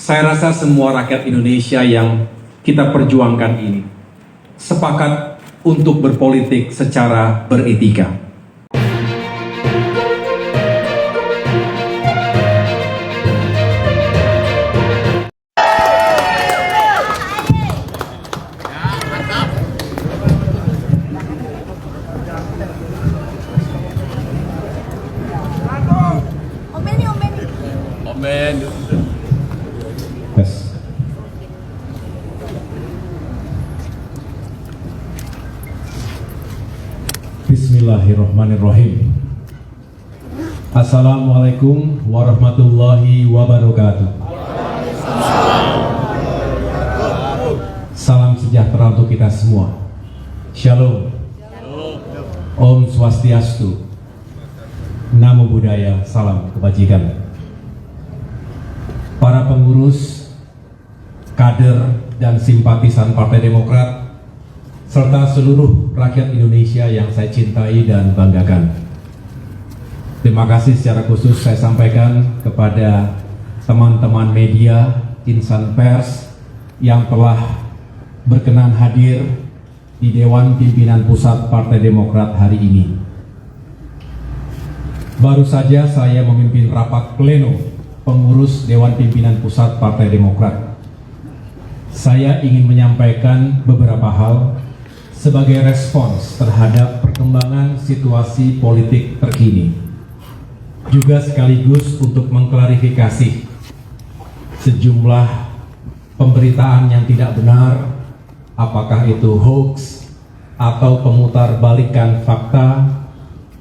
Saya rasa semua rakyat Indonesia yang kita perjuangkan ini sepakat untuk berpolitik secara beretika. Bismillahirrahmanirrahim. Assalamualaikum warahmatullahi wabarakatuh. Salam sejahtera untuk kita semua. Shalom. Om Swastiastu. Namo Buddhaya. Salam kebajikan. Para pengurus, kader, dan simpatisan Partai Demokrat serta seluruh rakyat Indonesia yang saya cintai dan banggakan. Terima kasih secara khusus saya sampaikan kepada teman-teman media, insan pers yang telah berkenan hadir di Dewan Pimpinan Pusat Partai Demokrat hari ini. Baru saja saya memimpin rapat pleno pengurus Dewan Pimpinan Pusat Partai Demokrat. Saya ingin menyampaikan beberapa hal sebagai respons terhadap perkembangan situasi politik terkini, juga sekaligus untuk mengklarifikasi sejumlah pemberitaan yang tidak benar, apakah itu hoax atau pemutarbalikan fakta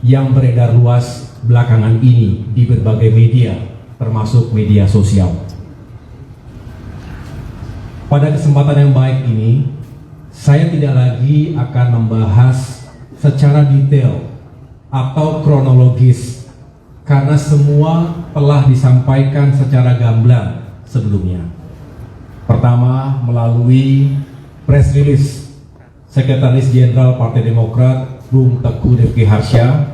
yang beredar luas belakangan ini di berbagai media, termasuk media sosial. Pada kesempatan yang baik ini, saya tidak lagi akan membahas secara detail atau kronologis karena semua telah disampaikan secara gamblang sebelumnya. Pertama, melalui press release Sekretaris Jenderal Partai Demokrat Bung Teguh Rifki Harsha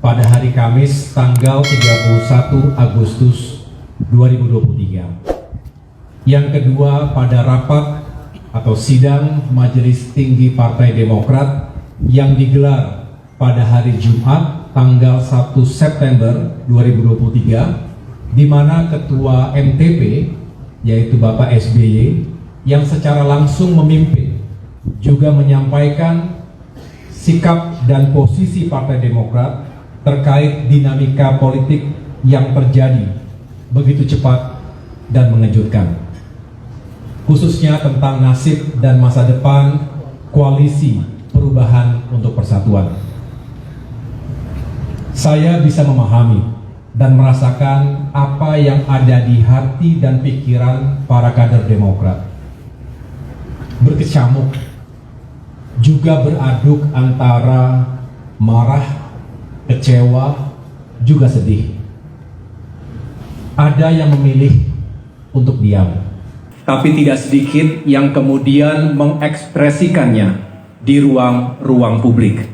pada hari Kamis tanggal 31 Agustus 2023. Yang kedua, pada rapat atau sidang Majelis Tinggi Partai Demokrat yang digelar pada hari Jumat tanggal 1 September 2023, di mana Ketua MTP yaitu Bapak SBY yang secara langsung memimpin juga menyampaikan sikap dan posisi Partai Demokrat terkait dinamika politik yang terjadi begitu cepat dan mengejutkan, khususnya tentang nasib dan masa depan koalisi perubahan untuk persatuan. Saya bisa memahami dan merasakan apa yang ada di hati dan pikiran para kader Demokrat. Berkecamuk, juga beraduk antara marah, kecewa, juga sedih. Ada yang memilih untuk diam, tapi tidak sedikit yang kemudian mengekspresikannya di ruang publik.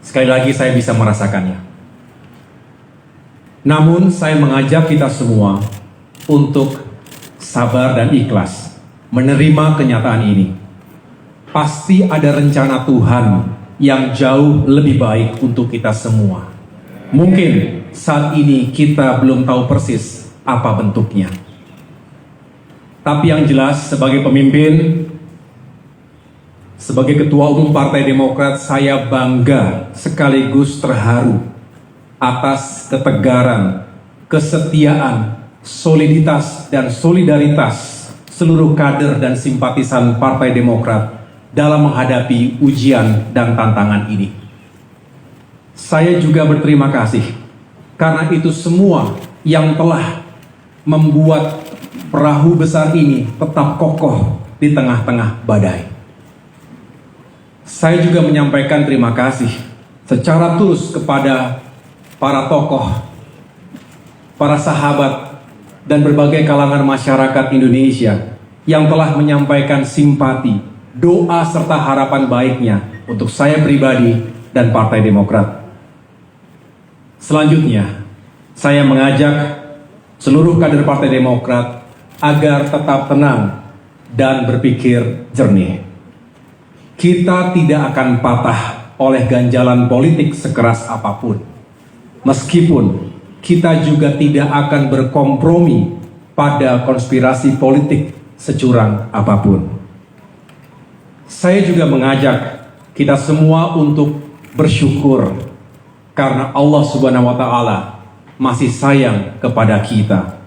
Sekali lagi saya bisa merasakannya. Namun saya mengajak kita semua untuk sabar dan ikhlas menerima kenyataan ini. Pasti ada rencana Tuhan yang jauh lebih baik untuk kita semua. Mungkin saat ini kita belum tahu persis apa bentuknya. Tapi yang jelas sebagai pemimpin, sebagai Ketua Umum Partai Demokrat, saya bangga sekaligus terharu atas ketegaran, kesetiaan, soliditas, dan solidaritas seluruh kader dan simpatisan Partai Demokrat dalam menghadapi ujian dan tantangan ini. Saya juga berterima kasih karena itu semua yang telah membuat perahu besar ini tetap kokoh di tengah-tengah badai. Saya juga menyampaikan terima kasih secara tulus kepada para tokoh, para sahabat, dan berbagai kalangan masyarakat Indonesia yang telah menyampaikan simpati, doa, serta harapan baiknya untuk saya pribadi dan Partai Demokrat. Selanjutnya, saya mengajak seluruh kader Partai Demokrat agar tetap tenang dan berpikir jernih. Kita tidak akan patah oleh ganjalan politik sekeras apapun. Meskipun kita juga tidak akan berkompromi pada konspirasi politik securang apapun. Saya juga mengajak kita semua untuk bersyukur karena Allah Subhanahu wa Ta'ala masih sayang kepada kita.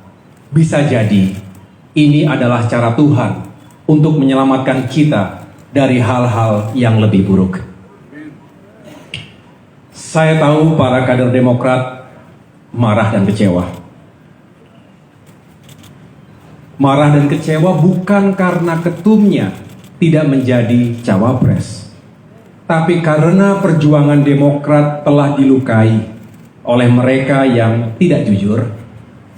Bisa jadi ini adalah cara Tuhan untuk menyelamatkan kita dari hal-hal yang lebih buruk. Saya tahu para kader Demokrat marah dan kecewa. Marah dan kecewa bukan karena ketumnya tidak menjadi cawapres, tapi karena perjuangan Demokrat telah dilukai oleh mereka yang tidak jujur,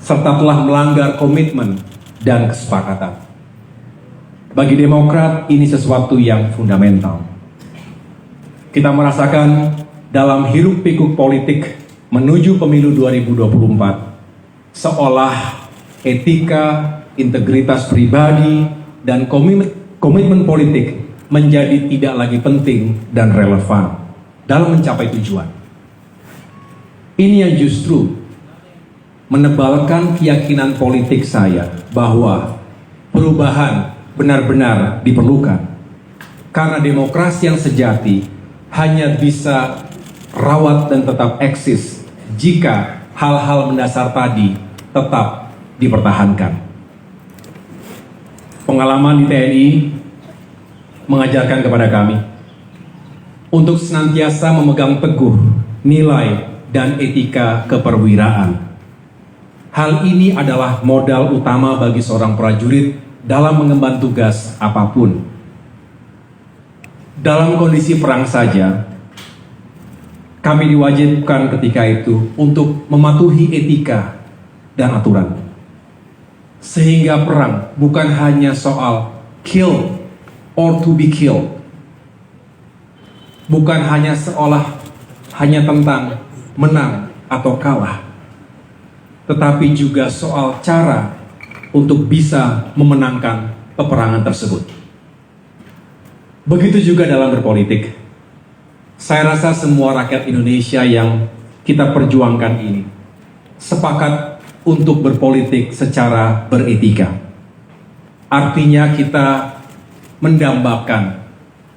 serta telah melanggar komitmen dan kesepakatan. Bagi Demokrat, ini sesuatu yang fundamental. Kita merasakan dalam hiruk-pikuk politik menuju pemilu 2024, seolah etika, integritas pribadi, dan komitmen politik menjadi tidak lagi penting dan relevan dalam mencapai tujuan. Ini yang justru menebalkan keyakinan politik saya bahwa perubahan benar-benar diperlukan. Karena demokrasi yang sejati hanya bisa rawat dan tetap eksis jika hal-hal mendasar tadi tetap dipertahankan. Pengalaman di TNI mengajarkan kepada kami untuk senantiasa memegang teguh nilai dan etika keperwiraan. Hal ini adalah modal utama bagi seorang prajurit dalam mengemban tugas apapun. Dalam kondisi perang saja, kami diwajibkan ketika itu untuk mematuhi etika dan aturan. Sehingga perang bukan hanya soal kill or to be killed. Bukan hanya hanya tentang menang atau kalah, tetapi juga soal cara untuk bisa memenangkan peperangan tersebut. Begitu juga dalam berpolitik. Saya rasa semua rakyat Indonesia yang kita perjuangkan ini sepakat untuk berpolitik secara beretika. Artinya kita mendambakan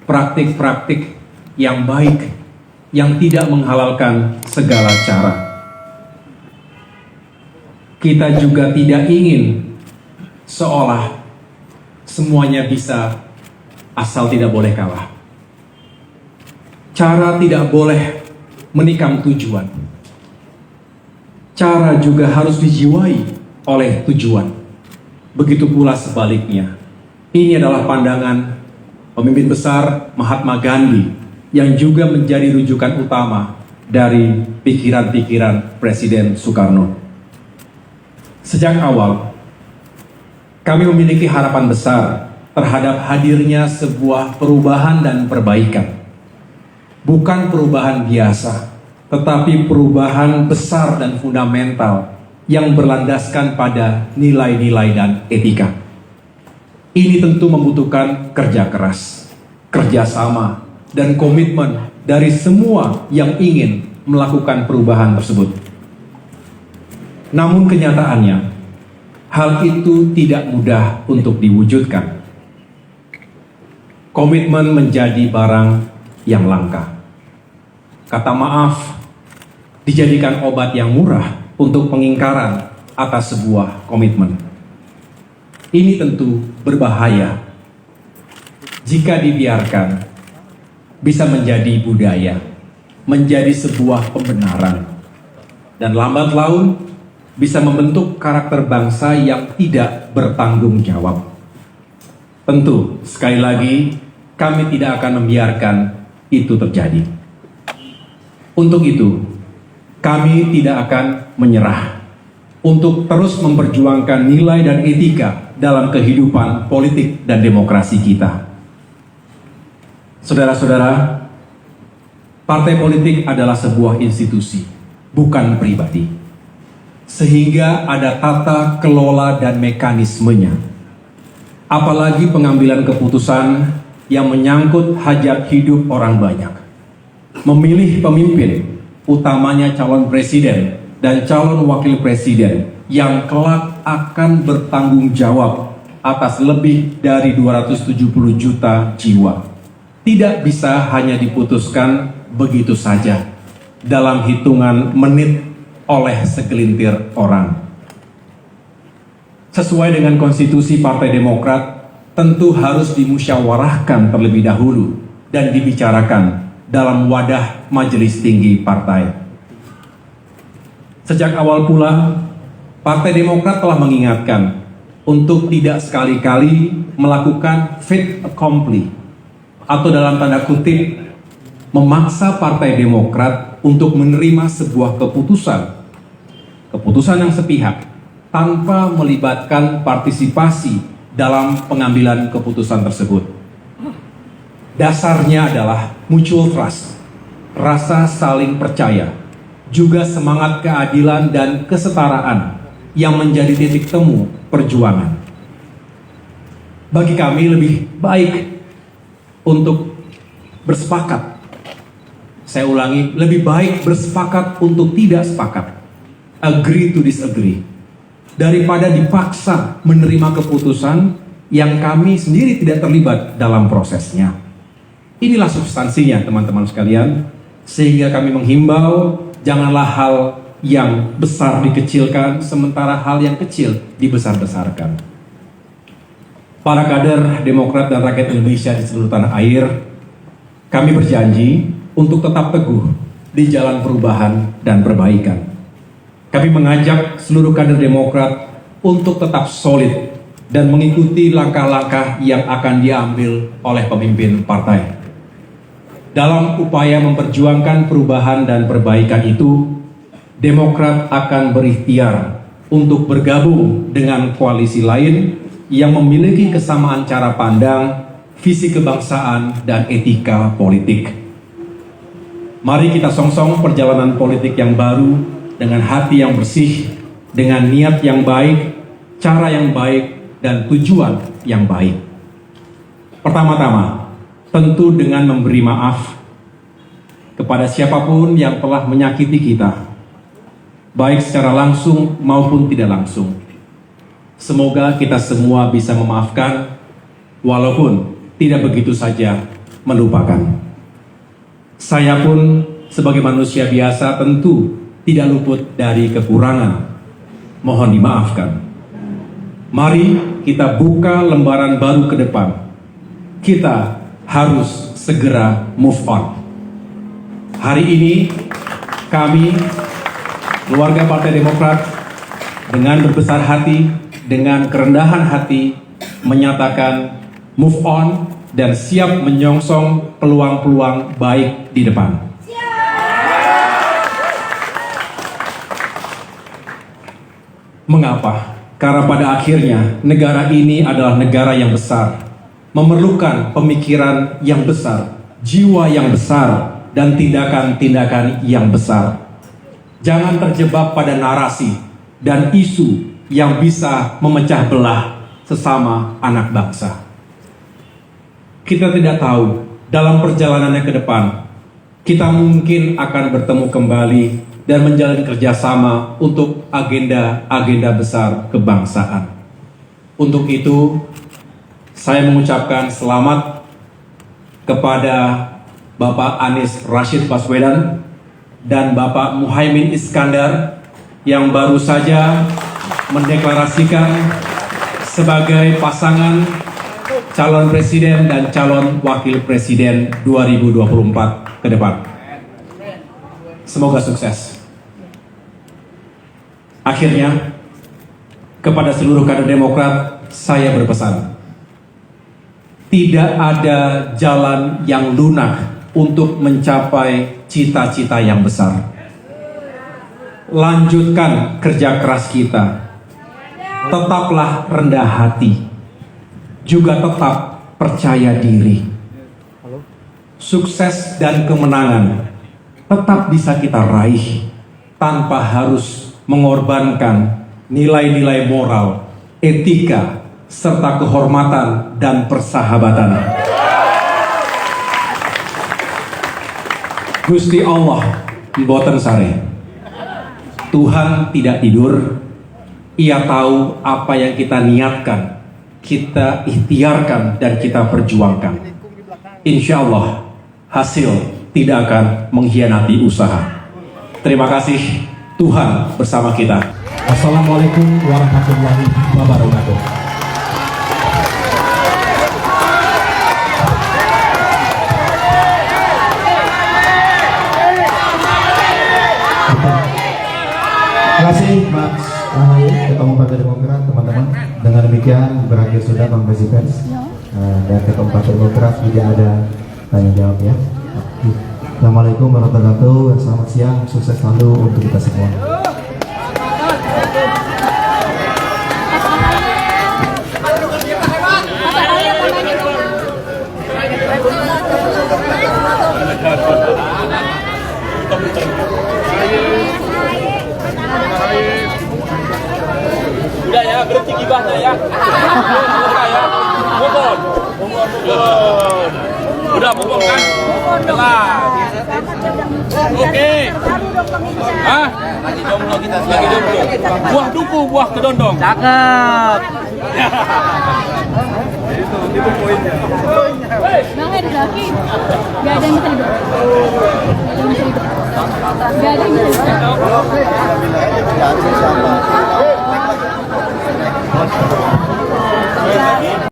praktik-praktik yang baik, yang tidak menghalalkan segala cara. Kita juga tidak ingin seolah semuanya bisa asal tidak boleh kalah. Cara tidak boleh menikam tujuan. Cara juga harus dijiwai oleh tujuan. Begitu pula sebaliknya. Ini adalah pandangan pemimpin besar Mahatma Gandhi yang juga menjadi rujukan utama dari pikiran-pikiran Presiden Soekarno. Sejak awal, kami memiliki harapan besar terhadap hadirnya sebuah perubahan dan perbaikan. Bukan perubahan biasa, tetapi perubahan besar dan fundamental yang berlandaskan pada nilai-nilai dan etika. Ini tentu membutuhkan kerja keras, kerjasama, dan komitmen dari semua yang ingin melakukan perubahan tersebut. Namun kenyataannya, hal itu tidak mudah untuk diwujudkan. Komitmen menjadi barang yang langka. Kata maaf dijadikan obat yang murah untuk pengingkaran atas sebuah komitmen. Ini tentu berbahaya. Jika dibiarkan, bisa menjadi budaya, menjadi sebuah pembenaran, dan lambat laun bisa membentuk karakter bangsa yang tidak bertanggung jawab. Tentu, sekali lagi, kami tidak akan membiarkan itu terjadi. Untuk itu, kami tidak akan menyerah untuk terus memperjuangkan nilai dan etika dalam kehidupan politik dan demokrasi kita. Saudara-saudara, partai politik adalah sebuah institusi, bukan pribadi. sehingga ada tata kelola dan mekanismenya. Apalagi pengambilan keputusan yang menyangkut hajat hidup orang banyak. Memilih pemimpin, utamanya calon presiden dan calon wakil presiden yang kelak akan bertanggung jawab atas lebih dari 270 juta jiwa. Tidak bisa hanya diputuskan begitu saja dalam hitungan menit oleh segelintir orang. Sesuai dengan konstitusi Partai Demokrat, tentu harus dimusyawarahkan terlebih dahulu dan dibicarakan dalam wadah majelis tinggi partai. Sejak awal pula, Partai Demokrat telah mengingatkan untuk tidak sekali-kali melakukan fait accompli atau dalam tanda kutip memaksa Partai Demokrat untuk menerima sebuah keputusan yang sepihak tanpa melibatkan partisipasi dalam pengambilan keputusan tersebut. Dasarnya adalah mutual trust, rasa saling percaya, juga semangat keadilan dan kesetaraan yang menjadi titik temu perjuangan. Bagi kami lebih baik untuk bersepakat. Saya ulangi, lebih baik bersepakat untuk tidak sepakat. Agree to disagree. Daripada dipaksa menerima keputusan yang kami sendiri tidak terlibat dalam prosesnya. Inilah substansinya teman-teman sekalian, sehingga kami menghimbau janganlah hal yang besar dikecilkan, sementara hal yang kecil dibesar-besarkan. Para kader Demokrat dan rakyat Indonesia di seluruh tanah air, kami berjanji untuk tetap teguh di jalan perubahan dan perbaikan. Kami mengajak seluruh kader Demokrat untuk tetap solid dan mengikuti langkah-langkah yang akan diambil oleh pemimpin partai. Dalam upaya memperjuangkan perubahan dan perbaikan itu, Demokrat akan berikhtiar untuk bergabung dengan koalisi lain yang memiliki kesamaan cara pandang, visi kebangsaan, dan etika politik. Mari kita songsong perjalanan politik yang baru dengan hati yang bersih, dengan niat yang baik, cara yang baik, dan tujuan yang baik. Pertama-tama, tentu dengan memberi maaf kepada siapapun yang telah menyakiti kita, baik secara langsung maupun tidak langsung. Semoga kita semua bisa memaafkan, walaupun tidak begitu saja melupakan. Saya pun sebagai manusia biasa tentu tidak luput dari kekurangan. Mohon dimaafkan. Mari kita buka lembaran baru ke depan. Kita harus segera move on. Hari ini kami, keluarga Partai Demokrat, dengan berbesar hati, dengan kerendahan hati, menyatakan move on dan siap menyongsong peluang-peluang baik di depan. Mengapa? Karena pada akhirnya negara ini adalah negara yang besar, memerlukan pemikiran yang besar, jiwa yang besar, dan tindakan-tindakan yang besar. Jangan terjebak pada narasi dan isu yang bisa memecah belah sesama anak bangsa. Kita tidak tahu dalam perjalanannya ke depan, kita mungkin akan bertemu kembali dan menjalin kerjasama untuk agenda-agenda besar kebangsaan. Untuk itu, saya mengucapkan selamat kepada Bapak Anies Rashid Baswedan dan Bapak Muhaimin Iskandar yang baru saja mendeklarasikan sebagai pasangan calon presiden dan calon wakil presiden 2024 ke depan. Semoga sukses. Akhirnya, kepada seluruh kader Demokrat, saya berpesan. Tidak ada jalan yang lunak untuk mencapai cita-cita yang besar. Lanjutkan kerja keras kita. Tetaplah rendah hati. Juga tetap percaya diri. Sukses dan kemenangan tetap bisa kita raih tanpa harus mengorbankan nilai-nilai moral, etika, serta kehormatan dan persahabatan. Gusti Allah mboten sare. Tuhan tidak tidur. Ia tahu apa yang kita niatkan, kita ikhtiarkan, dan kita perjuangkan. Insya Allah hasil tidak akan mengkhianati usaha. Terima kasih. Tuhan bersama kita. Assalamualaikum warahmatullahi wabarakatuh. Terima kasih Mas Ahaye, Ketua Umum Partai Demokrat, teman-teman. Dengan demikian berakhir sudah konferensi pers dan Ketua Umum Partai Demokrat tidak ada tanya jawab ya. Assalamualaikum warahmatullahi wabarakatuh. Selamat siang, sukses selalu untuk kita semua. Udah ya, berhenti gibahnya ya. Udah ya. Move on. Udah move on kan? Kelar. Oke. Hah? Lagi jomblo kita. Lagi jomblo. Buah duku, buah kedondong. Cakep. Itu poinnya. Bang ada lagi. Gak ada yang bisa hidup. Gak ada yang bisa hidup.